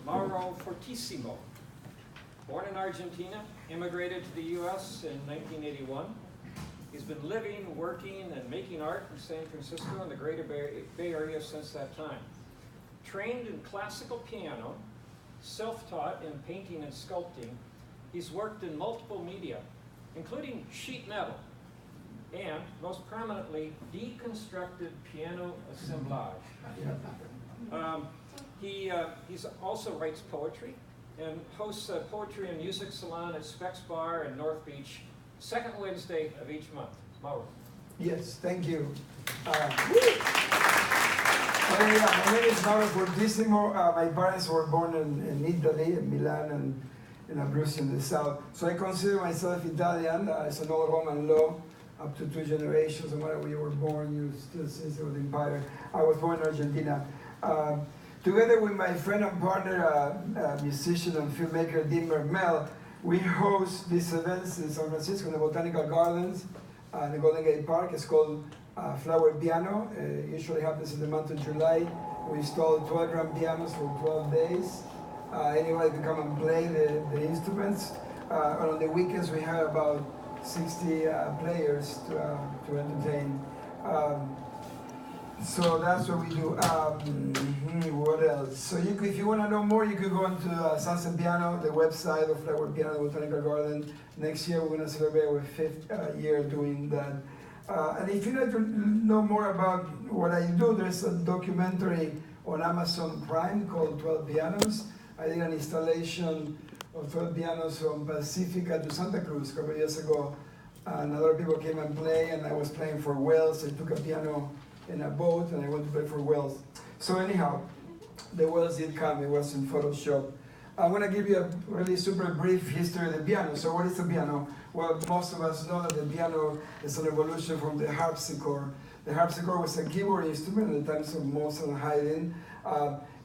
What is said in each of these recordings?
Mauro Ffortisimo. Born in Argentina, immigrated to the U.S. in 1981. He's been living, working, and making art in San Francisco and the greater Bay Area since that time. Trained in classical piano, self-taught in painting and sculpting, he's worked in multiple media, including sheet metal, and most prominently, deconstructed piano assemblage. He also writes poetry and hosts a poetry and music salon at Specs Bar in North Beach, second Wednesday of each month. Mauro. Yes, thank you. My name is Mauro Ffortisimo. My parents were born in Italy, in Milan, and in Abruzzo in the south. So I consider myself Italian. It's an old Roman law, up to 2 generations. No matter where you were born, you still citizen of the empire. I was born in Argentina. Together with my friend and partner, musician and filmmaker Dean Mermel, we host these events in San Francisco in the Botanical Gardens, in the Golden Gate Park. It's called Flower Piano. It usually happens in the month of July. We install 12 grand pianos for 12 days. Anybody can come and play the instruments. And on the weekends we have about 60 players to entertain. So that's what we do. What else? So if you want to know more, you can go into Sunset Piano, the website of Flower Piano, the Botanical Garden. Next year we're going to celebrate our 5th year doing that. And if you'd like to know more about what I do, there's a documentary on Amazon Prime called 12 Pianos. I did an installation of 12 pianos from Pacifica to Santa Cruz a couple of years ago. And other people came and played, and I was playing for whales. I took a piano in a boat, and I went to play for whales. So anyhow, the whales did come. It was in Photoshop. I'm going to give you a really super brief history of the piano. So what is the piano? Well, most of us know that the piano is an evolution from the harpsichord. The harpsichord was a keyboard instrument in the times of Mozart and Haydn,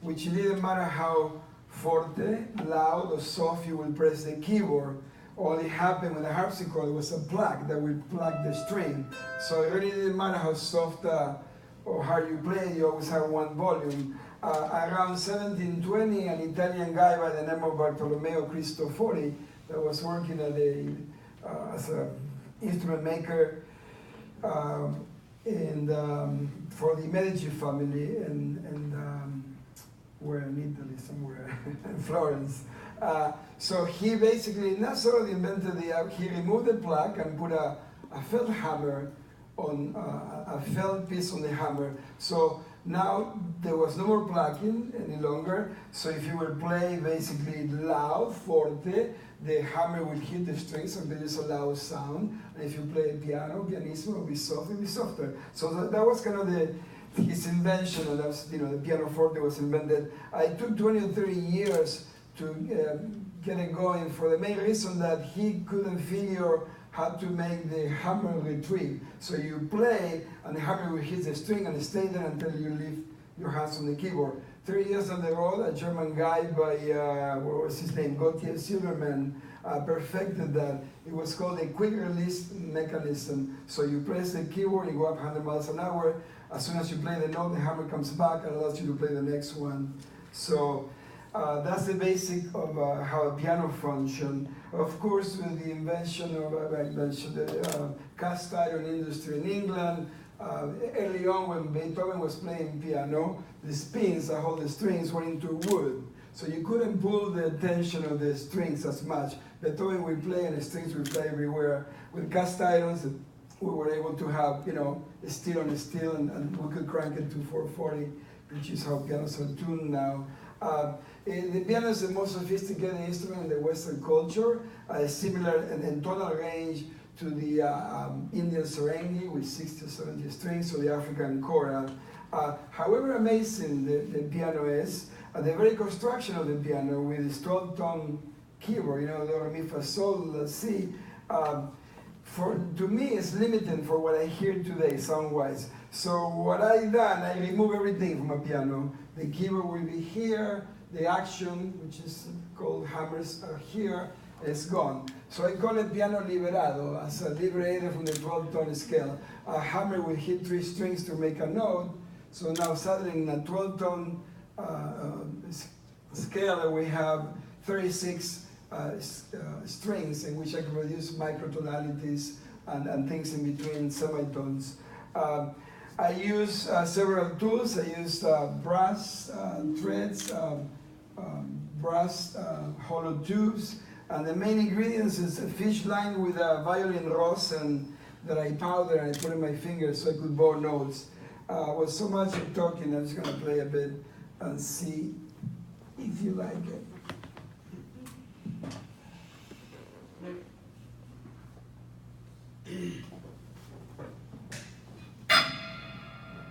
which it didn't matter how forte, loud, or soft you would press the keyboard. All it happened with the harpsichord was a plug that would plug the string. So it really didn't matter how soft or hard you play, you always have one volume. Around 1720, an Italian guy by the name of Bartolomeo Cristofori that was working as an instrument maker for the Medici family we're in Italy somewhere, in Florence. So he basically not sort of invented he removed the plug and put a felt hammer on a felt piece on the hammer. So now there was no more plugging any longer. So if you would play basically loud, forte, the hammer would hit the strings and produce a loud sound. And if you play piano, pianissimo, it would be soft, it would be softer. So that was kind of his invention, and that's, the piano forte was invented. It took 20 or 30 years to get it going for the main reason that he couldn't figure how to make the hammer retrieve. So you play, and the hammer will hit the string and stay there until you lift your hands on the keyboard. 30 years on the road, a German guy by, what was his name, Gottlieb Silbermann, perfected that. It was called a quick release mechanism. So you press the keyboard, you go up 100 miles an hour. As soon as you play the note, the hammer comes back and allows you to play the next one. So that's the basic of how a piano functions. Of course, with the invention of the cast iron industry in England, early on when Beethoven was playing piano, the spins that hold the strings were into wood. So you couldn't pull the tension of the strings as much. Beethoven would play and the strings would play everywhere. With cast irons, we were able to have, steel on steel, and we could crank it to 440, which is how pianos are tuned now. The piano is the most sophisticated instrument in the Western culture, similar in tonal range to the Indian sarangi with 60 or 70 strings, or the African kora. However amazing the piano is, the very construction of the piano with its 12-tone keyboard, do, re, mi, fa, sol, la, si, to me it's limiting for what I hear today sound-wise. So what I done, I remove everything from a piano. The keyboard will be here, the action, which is called hammers, are here, is gone. So I call it piano liberado, as a liberated from the 12-tone scale. A hammer will hit 3 strings to make a note. So now suddenly in a 12-tone scale, scaler, we have 36 strings in which I can produce microtonalities and things in between, semitones. I use several tools. I use brass threads, brass hollow tubes, and the main ingredients is a fish line with a violin rosin that I powder and I put in my fingers so I could bore notes. With so much of talking, I'm just going to play a bit and see if you like it.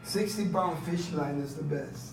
60-pound fish line is the best.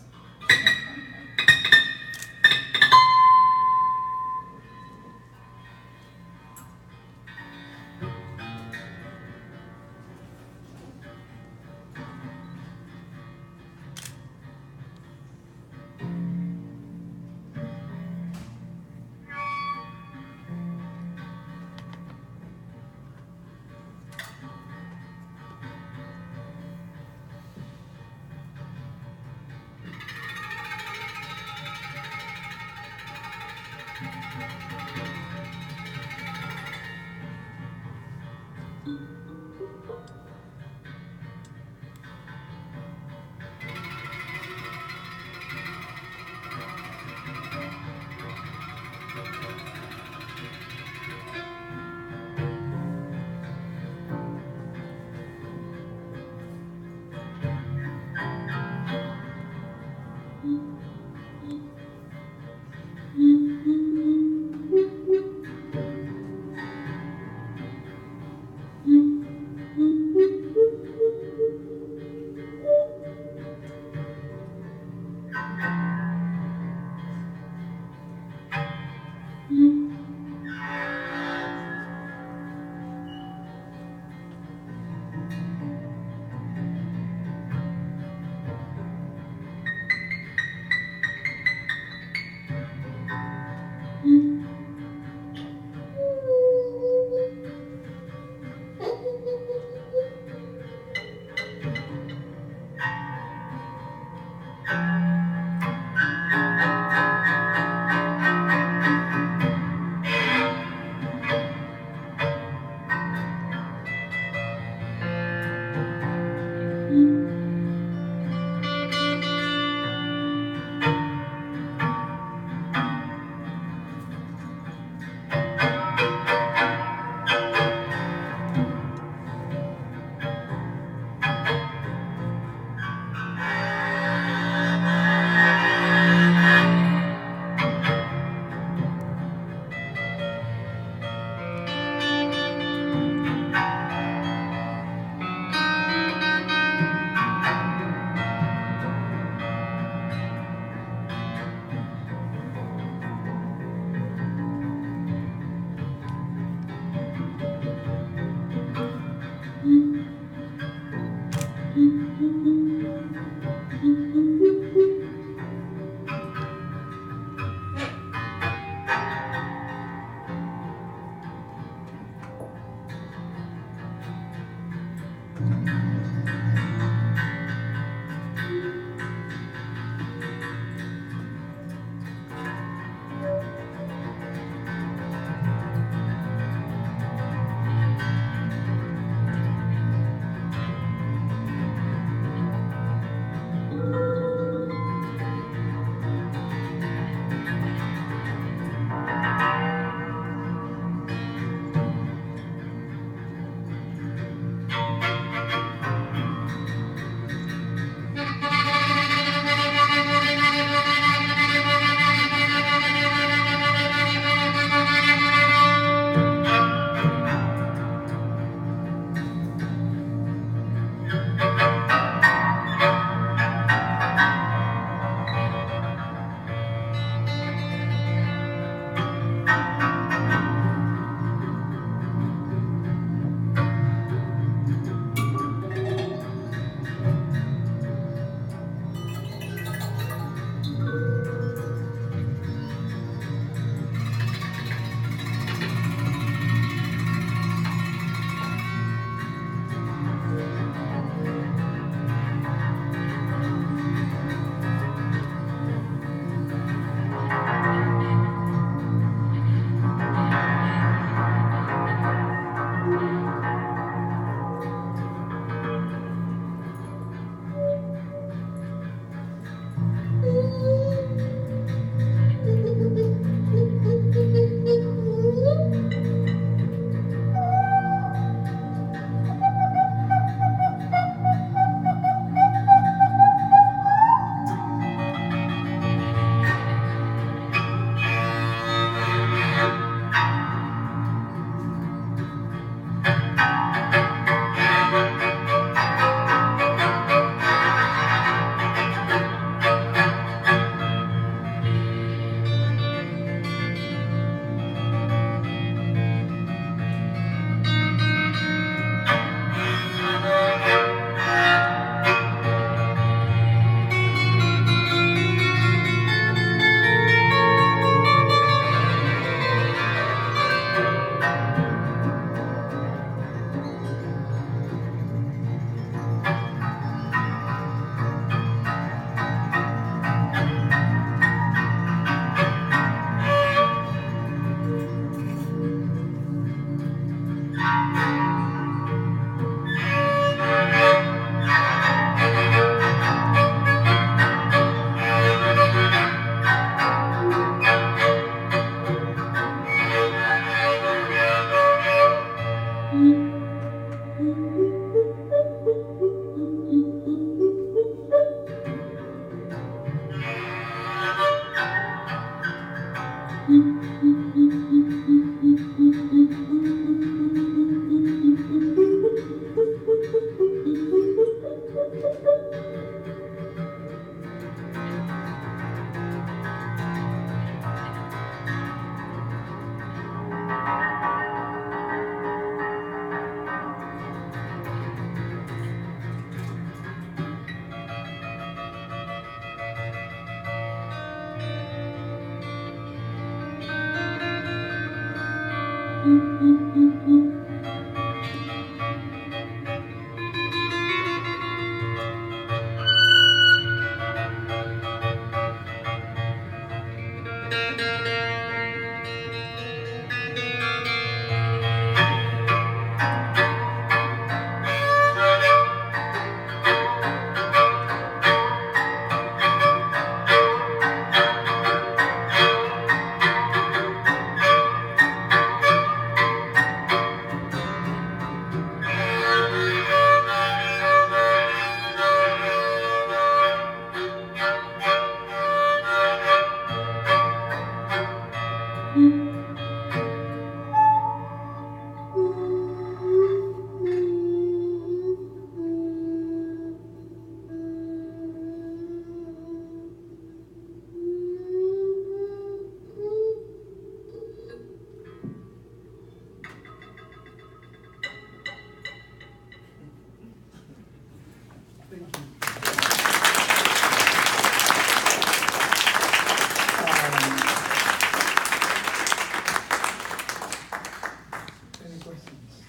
Any questions?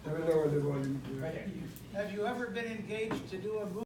I will lower the volume. Have you ever been engaged to do a movie?